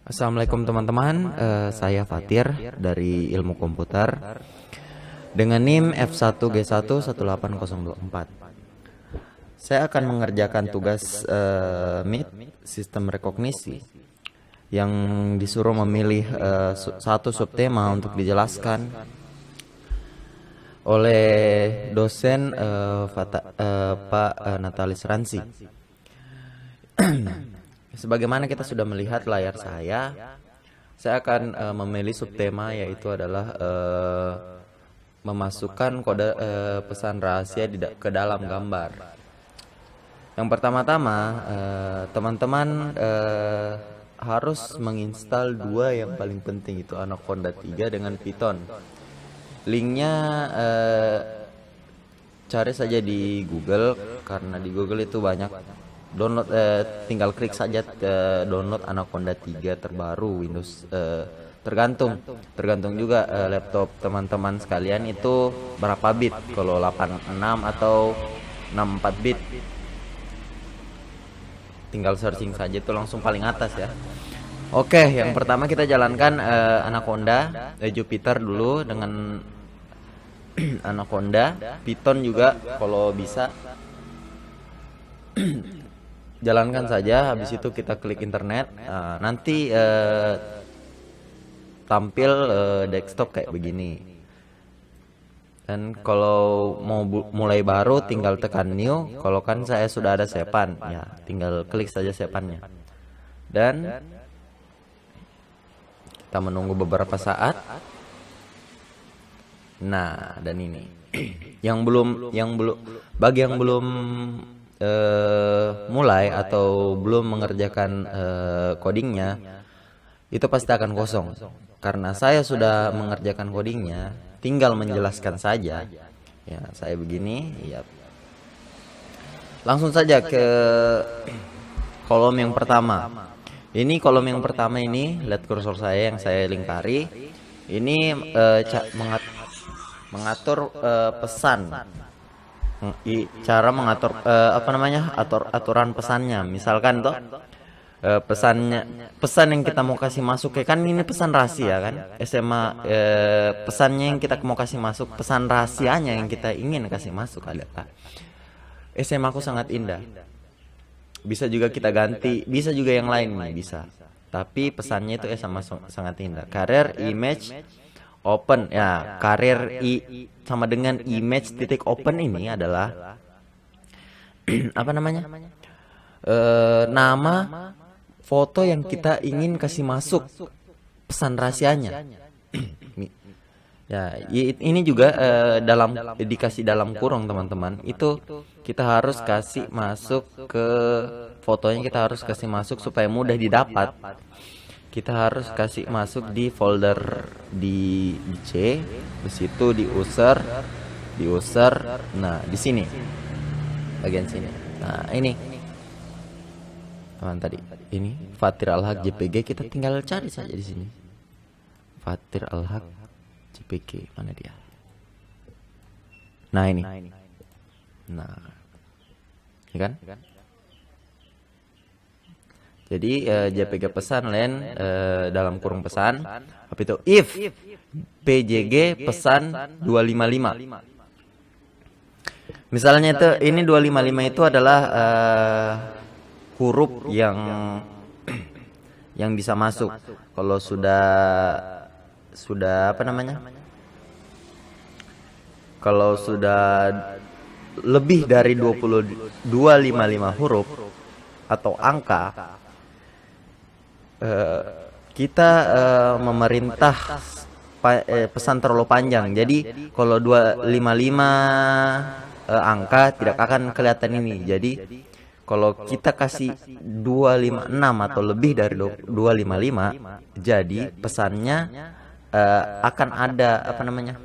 Assalamualaikum teman-teman, saya Fatir dari Ilmu Komputer dengan NIM F1G1 18024. Saya akan mengerjakan tugas Meet Sistem Rekognisi yang disuruh memilih satu subtema untuk dijelaskan oleh dosen Pak Natalis Ransi. Sebagaimana kita sudah melihat layar saya akan memilih subtema yaitu adalah memasukkan kode pesan rahasia ke dalam gambar. Yang pertama-tama, teman-teman harus menginstal dua yang paling penting, itu Anaconda 3 dengan Python. Linknya cari saja di Google, karena di Google itu banyak. Download, tinggal klik saja download Anaconda 3 terbaru Windows, tergantung juga laptop teman-teman sekalian itu berapa bit, kalau 86 atau 64 bit. Tinggal searching saja, itu langsung paling atas ya. Oke, yang pertama kita jalankan Anaconda, Jupyter dulu dengan Anaconda, Python juga kalau bisa. Jalankan saja, habis itu kita klik internet. Nanti tampil desktop kayak begini. Dan kalau mau mulai baru tinggal tekan new. Kalau kan saya sudah ada sepan, ya tinggal klik saja sepannya. Dan kita menunggu beberapa saat. Nah, dan ini bagi yang belum mulai atau belum mengerjakan codingnya, itu pasti akan kosong. Karena saya sudah mengerjakan codingnya, tinggal menjelaskan saja. Ya, saya begini, ya. Langsung saja ke kolom yang pertama. Ini kolom yang pertama ini, lihat kursor saya yang saya lingkari. Ini mengatur pesan. Cara mengatur aturan pesannya. Misalkan pesan yang kita mau kasih masuk, kan ini pesan rahasia kan, SMA, pesannya yang kita mau kasih masuk, pesan rahasianya yang kita ingin kasih masuk adalah SMA aku sangat indah. Bisa juga kita ganti, bisa juga yang lain nih, bisa. Tapi pesannya itu SMA sangat indah. Career image open, ya, karir sama dengan image titik open ini adalah apa namanya, nama foto yang kita ingin kasih masuk pesan rahasianya. Ya, ini juga dikasih dalam kurung teman-teman. Itu kita harus kasih masuk ke fotonya, kita harus kasih masuk supaya mudah didapat. Kita harus kasih masuk di folder di C, di situ di user. Nah, di sini. Bagian sini. Nah, ini. Tadi ini Fatir Alhaq JPG, kita tinggal cari saja di sini. Fatir Alhaq JPG, mana dia? Nah, ini. Nah. Ini kan? Jadi JPG pesan len dalam kurung pesan, apa itu if PJG pesan 255. Misalnya itu ini 255 itu adalah huruf yang bisa masuk. Kalau sudah apa namanya? Kalau sudah lebih dari 255 huruf atau angka, kita memerintah pesan terlalu panjang. Jadi kalau 255 angka tidak akan kelihatan ini. Jadi kalau kita kasih 256 atau lebih dari 255, jadi pesannya akan ada apa namanya,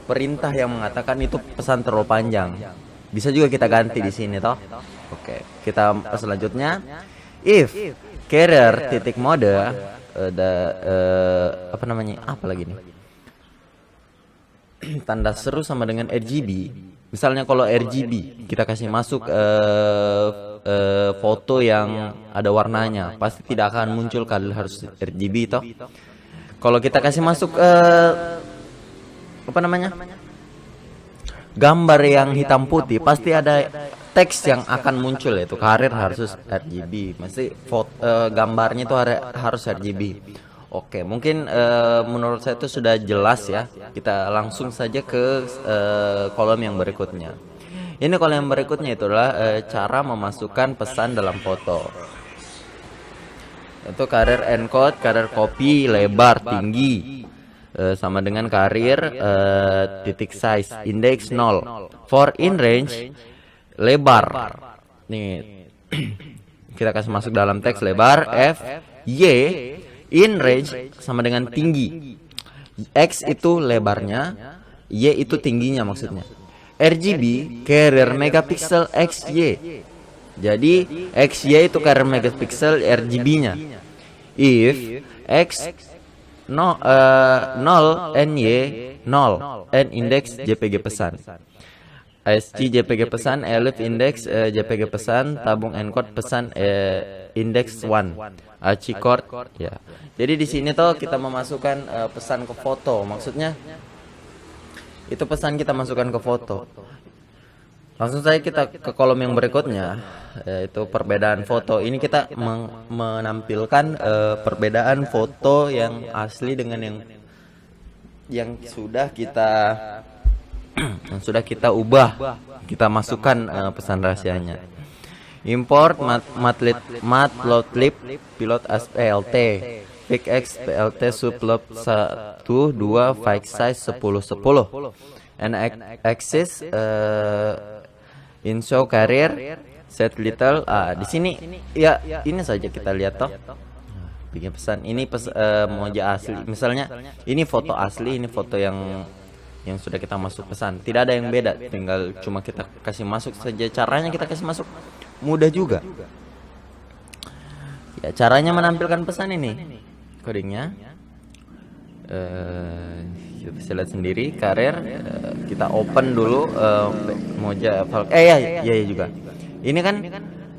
perintah yang mengatakan itu pesan terlalu panjang. Bisa juga kita ganti di sini toh. Oke, kita selanjutnya if carrier titik mode apa namanya, apa lagi nih, tanda seru sama dengan RGB. Misalnya kalau RGB kita kasih masuk foto yang ada warnanya, pasti tidak akan muncul kalau harus RGB toh. Kalau kita kasih masuk apa namanya, gambar yang hitam putih, pasti ada teks yang akan muncul, yaitu karir harus RGB, mesti gambarnya itu harus RGB. Oke, mungkin menurut saya itu sudah jelas ya. Kita langsung saja ke kolom yang berikutnya. Ini kolom yang berikutnya itulah cara memasukkan pesan dalam foto. Itu karir encode, karir copy, lebar, tinggi, sama dengan karir titik size, index 0. For in range, lebar. Nih, kita kasih masuk dalam teks lebar, F, Y, in range sama dengan tinggi. X itu lebarnya, Y itu tingginya maksudnya. RGB, carrier megapixel XY. Jadi XY itu carrier megapixel RGB-nya. If X 0 NY 0 N index JPG pesan. SC JPG pesan, elif index JPG pesan, tabung encode pesan index 1. ACI chord ya. Jadi di sini tuh kita memasukkan pesan ke foto. Maksudnya itu pesan kita masukkan ke foto. Langsung saja kita ke kolom yang berikutnya, yaitu perbedaan foto. Ini kita menampilkan perbedaan foto yang asli dengan yang sudah kita ubah, kita masukkan pesan rahasianya. Import matplotlib pilot as PLT, fixx PLT sublob 1 2 file size 10 10 and axis inshow carrier set little. Di sini ya, ini saja kita lihat toh. Bikin pesan ini moja asli. Misalnya ini foto asli, ini foto yang sudah kita masuk pesan. Tidak ada yang beda, tinggal cuma kita kasih masuk saja. Caranya kita kasih masuk mudah juga. Ya, caranya menampilkan pesan ini. Codingnya kita bisa lihat sendiri. Karir kita open dulu moja file. Ya juga. Ini kan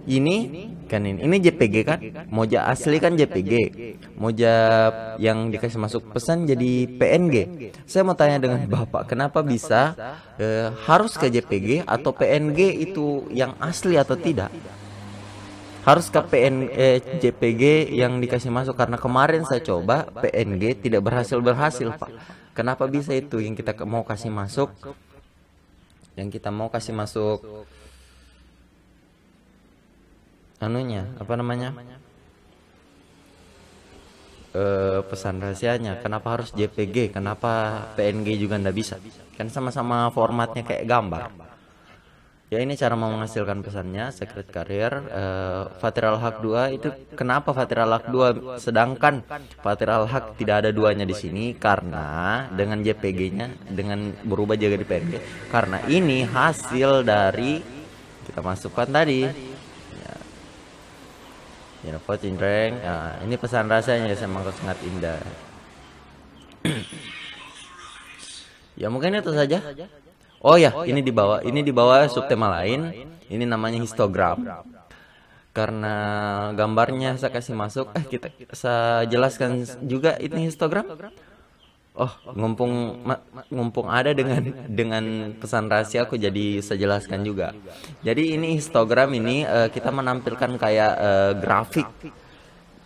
ini JPG kan, moja asli kan JPG, moja yang dikasih masuk pesan jadi PNG. Saya mau tanya dengan Bapak, kenapa bisa harus ke JPG atau PNG itu yang asli atau tidak? Harus ke JPG yang dikasih masuk, karena kemarin saya coba PNG tidak berhasil Pak. Kenapa bisa itu yang kita mau kasih masuk? Yang kita mau kasih masuk anunya, apa namanya, pesan rahasianya, kenapa harus JPG, kenapa PNG juga ndak bisa? Kan sama-sama formatnya kayak gambar. Ya, ini cara mau menghasilkan pesannya. Secret Carrier Father Al-Haq 2 itu kenapa Father Al-Haq 2 sedangkan Father Al-Haq tidak ada duanya di sini? Karena dengan JPG-nya dengan berubah jadi PNG. Karena ini hasil dari kita masukkan tadi. Ya, voting rank. Ini pesan rasanya memang sangat indah. Ya, mungkin itu saja. Oh ya, ini di bawah subtema lain. Ini namanya histogram. Karena gambarnya saya kasih masuk, saya jelaskan juga ini histogram. Oh, ngumpung ada dengan pesan rahasia, aku jadi saya jelaskan juga. Jadi ini histogram ini kita menampilkan kayak grafik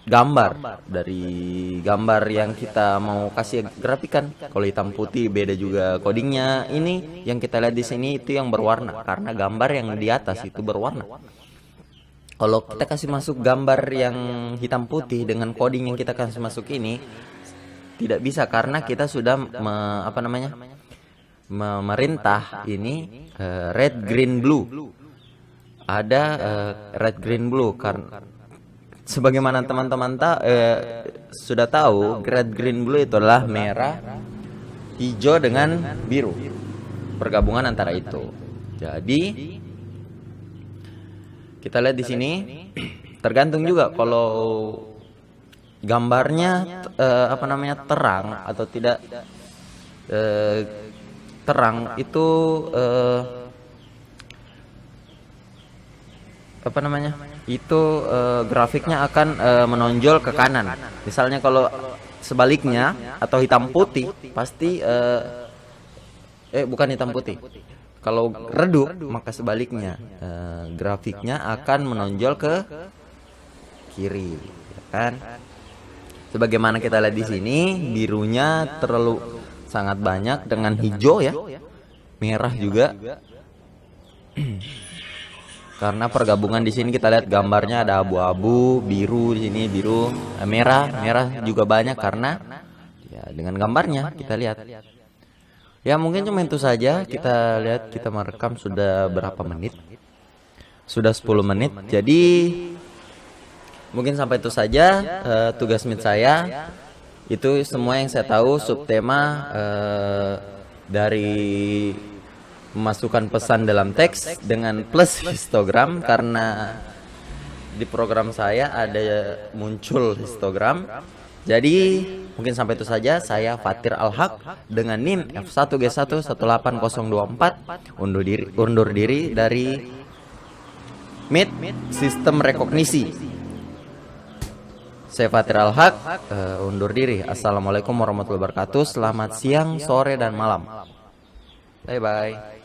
gambar dari gambar yang kita mau kasih grafikan. Kalau hitam putih beda juga codingnya. Ini yang kita lihat di sini itu yang berwarna karena gambar yang di atas itu berwarna. Kalau kita kasih masuk gambar yang hitam putih dengan coding yang kita kasih masuk ini tidak bisa, karena kita sudah memerintah ini red green blue. Ada red green blue karena sebagaimana teman-teman sudah tahu, red green blue itu adalah merah, hijau dengan biru, pergabungan antara itu. Jadi kita lihat di sini tergantung juga kalau gambarnya terang atau tidak terang itu apa namanya? Itu grafiknya akan menonjol ke kanan. Misalnya kalau sebaliknya atau hitam putih pasti bukan hitam putih. Kalau redup maka sebaliknya grafiknya akan menonjol ke kiri, ya kan? Sebagaimana kita lihat di sini, birunya terlalu sangat banyak dengan hijau ya, merah juga. Karena pergabungan di sini kita lihat gambarnya ada abu-abu, biru di sini biru, merah juga banyak karena ya dengan gambarnya kita lihat. Ya mungkin cuma itu saja. Kita lihat kita merekam sudah berapa menit? Sudah 10 menit. Jadi mungkin sampai itu saja tugas meet saya. Itu semua yang saya tahu subtema dari memasukkan pesan dalam teks dengan plus histogram, karena di program saya ada muncul histogram. Jadi mungkin sampai itu saja. Saya Fatir Al-Haq dengan NIM F1G1 18024 undur diri dari Meet Sistem Rekognisi. Saya Fatir Al-Haq undur diri. Assalamualaikum warahmatullahi wabarakatuh. Selamat siang, sore, dan malam. Bye bye.